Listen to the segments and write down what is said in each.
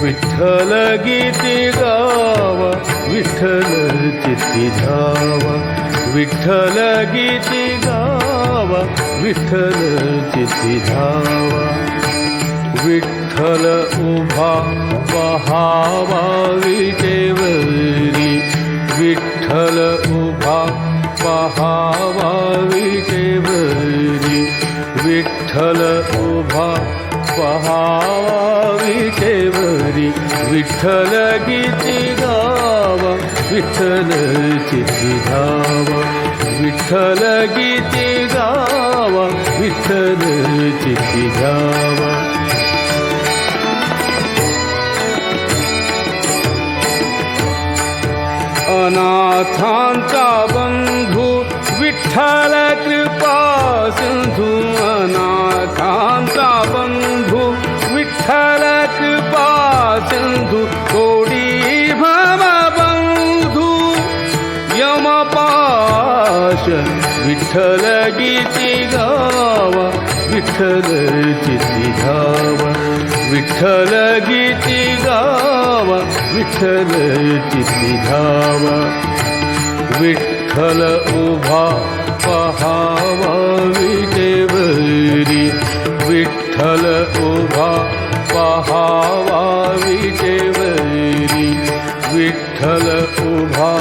विठ्ठल गीती गावा, विठ्ठल चित्ती धावा. विठ्ठल गीती गावा, विठ्ठल चित्ती धावा. विठ्ठल उभा पहावा विटेवरी, विठ्ठल उभा पहावा विटेवरी. विठ्ठल उभा पहावा विटेवरी. विठ्ठल गीती गावा, विठ्ठल चित्ती धावा. विठ्ठल गीती गावा, विठ्ठल चित्ती धावा. अनाथांचा बंधू विठ्ठल कृपा सिंधू. अनाथांचा बंधू विठ्ठल कृपा सिंधू. थोडी भव बंधू यमपाश. विठ्ठल गीती गावा, विठ्ठल चित्ती धावा. विठ्ठल गीती गावा, विठ्ठल चित्ती धावा. विठ्ठल उभा पहावा विटेवरी. विठ्ठल उभा पहावा विटेवरी. विठ्ठल उभा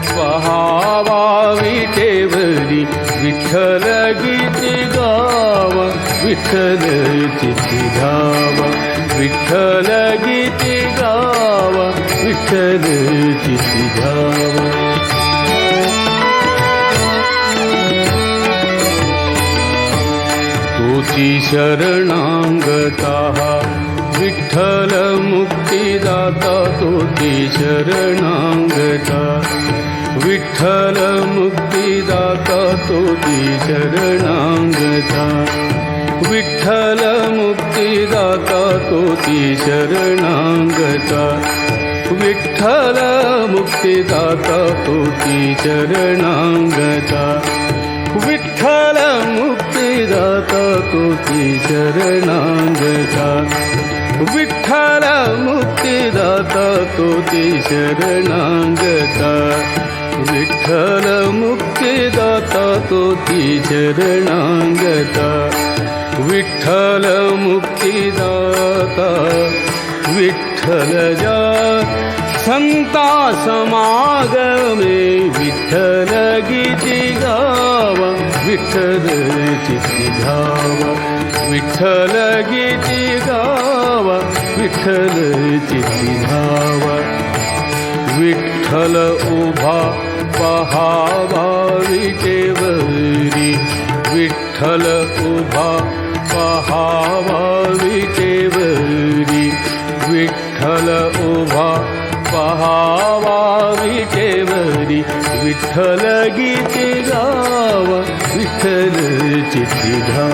पहावा विटेवरी. विठ्ठल गीती गावा, विठ्ठल चित्ती धावा. विठ्ठल गीती गावा, विठ्ठल चित्ती धावा. तोची शरणांगता विठ्ठल मुक्तिदाता. तोची शरणांगता विठ्ठल मुक्तिदाता. तोची शरणांगता विठ्ठल मुक्तिदाता. तोची शरणांगता विठ्ठल मुक्तिदाता. तोची शरणांगता विठ्ठल मुक्तिदाता. तोची शरणांगता विठ्ठल मुक्तिदाता. तोची शरणांगता विठ्ठल मुक्तिदाता. तोची शरणांगता विठ्ठल मुक्तिदाता. विठ्ठल जा संता समागमे. विठ्ठल गीती गावा, विठ्ठल चित्ती धावा. विठ्ठल गीती गावा, विठ्ठल चित्ती धावा. विठ्ठल उभा पहावा विटेवरी. विठ्ठल उभा पहावा विटेवरी. विठ्ठल उभा पहावा विटेवरी. विठ्ठल गीती गावा, विठ्ठल चित्ती धावा.